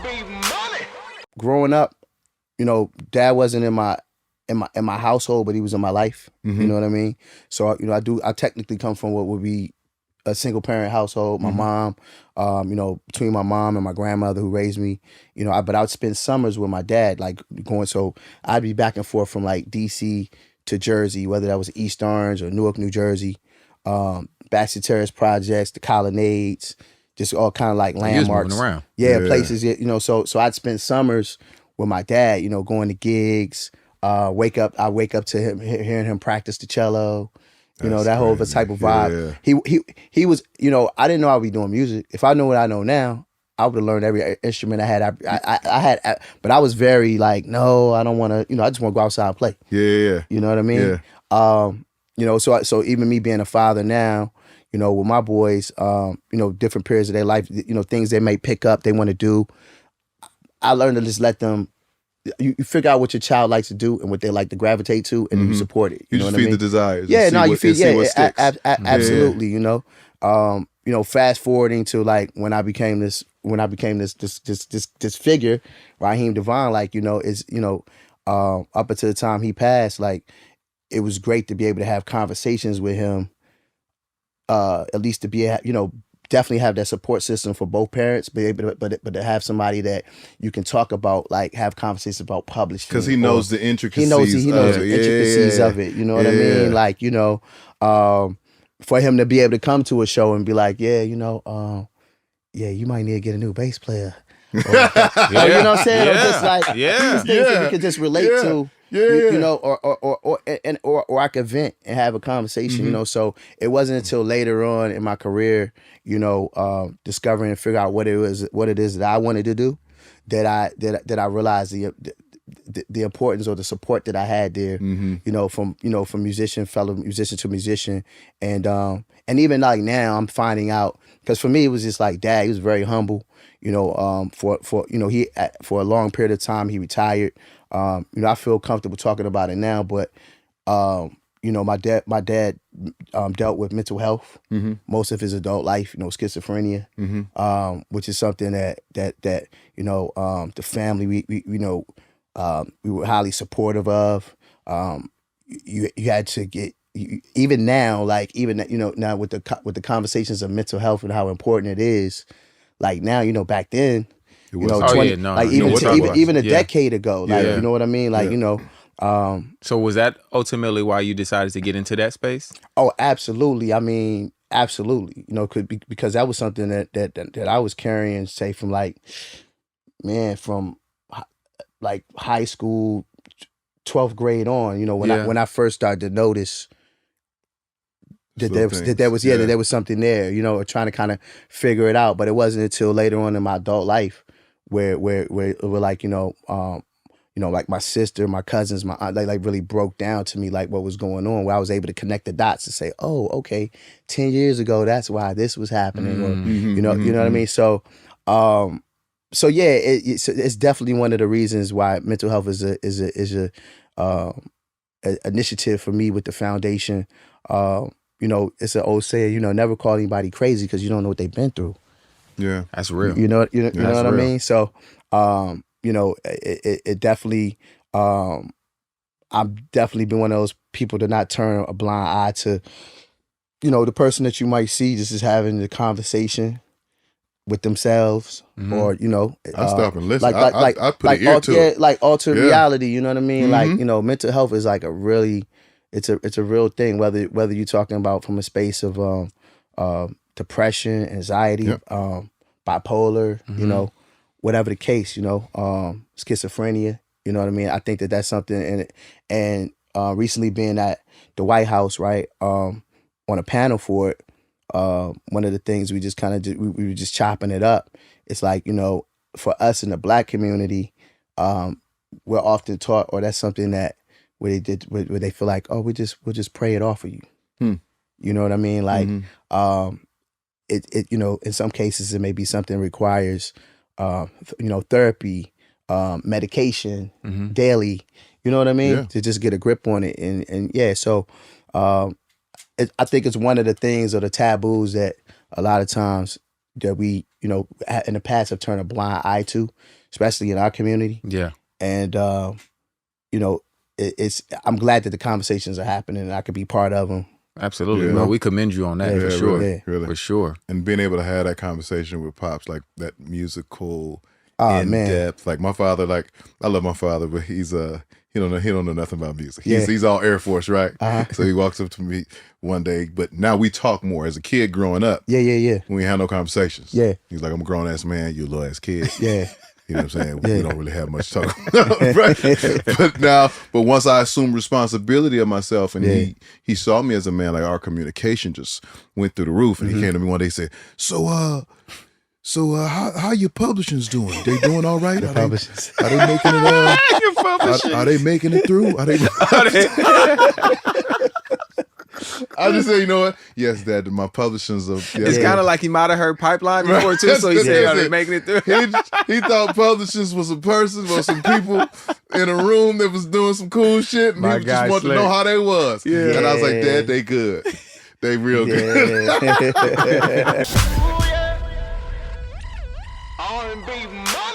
R&B money. Growing up, you know, dad wasn't in my household, but he was in my life. You know what I mean? So, you know, I technically come from what would be a single parent household. My mom, you know, between my mom and my grandmother who raised me, you know, but I would spend summers with my dad, like so I'd be back and forth from like DC to Jersey, whether that was East Orange or Newark, New Jersey, Baxter Terrace projects, the colonnades, just all kind of like landmarks. Moving around. Yeah, places, you know, so I'd spend summers with my dad, you know, going to gigs, I wake up to him, hearing him practice the cello. You know, that whole type of vibe. Yeah. He was, you know, I didn't know I would be doing music. If I knew what I know now, I would have learned every instrument I had. I had, but I was very like, no, I don't want to, you know, I just want to go outside and play. Yeah. You know what I mean? Yeah. You know, so even me being a father now, you know, with my boys, you know, different periods of their life, you know, things they may pick up, they want to do. I learned to just let them. You figure out what your child likes to do and what they like to gravitate to, and you support it. You know just what I feed mean? the desires. Yeah, no, you feed. Yeah, absolutely. You know, you know, fast forwarding to like when I became this figure, Raheem DeVaughn. Like, you know, is, you know, up until the time he passed, like it was great to be able to have conversations with him. At least to be, you know, definitely have that support system for both parents, but to have somebody that you can talk about, like have conversations about publishing, because he knows the intricacies. He knows the intricacies of it. You know what I mean? Like, you know, for him to be able to come to a show and be like, yeah, you know, yeah, you might need to get a new bass player. Or, you know what I'm saying? Or just like things that we could just relate to. You know, or I could vent and have a conversation, you know. So it wasn't until later on in my career, you know, discovering and figure out what it is that I wanted to do, that I realized the importance or the support that I had there, you know, from fellow musician to musician, and even like now I'm finding out, because for me it was just like dad, he was very humble, you know, for you know, he for a long period of time he retired. You know, I feel comfortable talking about it now, but you know, my dad dealt with mental health most of his adult life, you know, schizophrenia, which is something that you know, the family we you know, we were highly supportive of. You had to get, even now, like even, you know, now with the conversations of mental health and how important it is, like now, you know, back then, you know, 20, like even a decade ago, like, you know what I mean? Like, you know, so was that ultimately why you decided to get into that space? Oh, absolutely. I mean, absolutely. You know, because that was something that I was carrying, say, from like, man, from like high school, 12th grade on, you know, when I first started to notice that there was something there, you know, trying to kind of figure it out. But it wasn't until later on in my adult life where like, you know, like my sister, my cousins, my aunt, they like really broke down to me like what was going on, where I was able to connect the dots to say, oh, okay, 10 years ago, that's why this was happening, or you know what I mean. So, yeah, it's definitely one of the reasons why mental health is a initiative for me with the foundation. You know, it's an old saying, you know, never call anybody crazy because you don't know what they've been through. Yeah, that's real. You know what I mean? So, you know, it definitely, I've definitely been one of those people to not turn a blind eye to, you know, the person that you might see just as having the conversation with themselves, or, you know, I stop and listen. Like I put an ear to it. Like alter reality. You know what I mean? Like, you know, mental health is like it's a real thing. Whether you're talking about from a space of depression, anxiety, bipolar, you know, whatever the case, you know, schizophrenia. You know what I mean? I think that's something. And recently being at the White House, right, on a panel for it. One of the things we just kind of we were just chopping it up. It's like, you know, for us in the Black community, we're often taught, or that's something that where they feel like, oh, we'll just pray it off of you. You know what I mean? Like, it you know, in some cases it may be something requires, you know, therapy, medication, daily. You know what I mean? To just get a grip on it, and yeah, so. I think it's one of the things or the taboos that a lot of times that we, you know, in the past have turned a blind eye to, especially in our community. Yeah. And, you know, I'm glad that the conversations are happening and I could be part of them. Absolutely. Yeah. Well, we commend you on that for sure. Really. For sure. And being able to have that conversation with Pops, like that musical in depth. Like my father, like I love my father, but he's he don't know nothing about music. He's all Air Force, right? So he walks up to me one day, but now we talk more. As a kid growing up, we ain't had no conversations. He's like, I'm a grown ass man, you a little ass kid. You know what I'm saying? We don't really have much to talk about, right? But once I assumed responsibility of myself, and he saw me as a man, like our communication just went through the roof. And he came to me one day and said, So how your publishing's doing? They doing all right? Are they making it? Are they making it through? I just say, you know what? Yes, Dad, my publishing's It's kind of like he might have heard Pipeline before too, so he said, "Are they making it through?" He thought publishings was a person or some people in a room that was doing some cool shit, and he just wanted to know how they was. And I was like, Dad, they good. They real good. R&B money.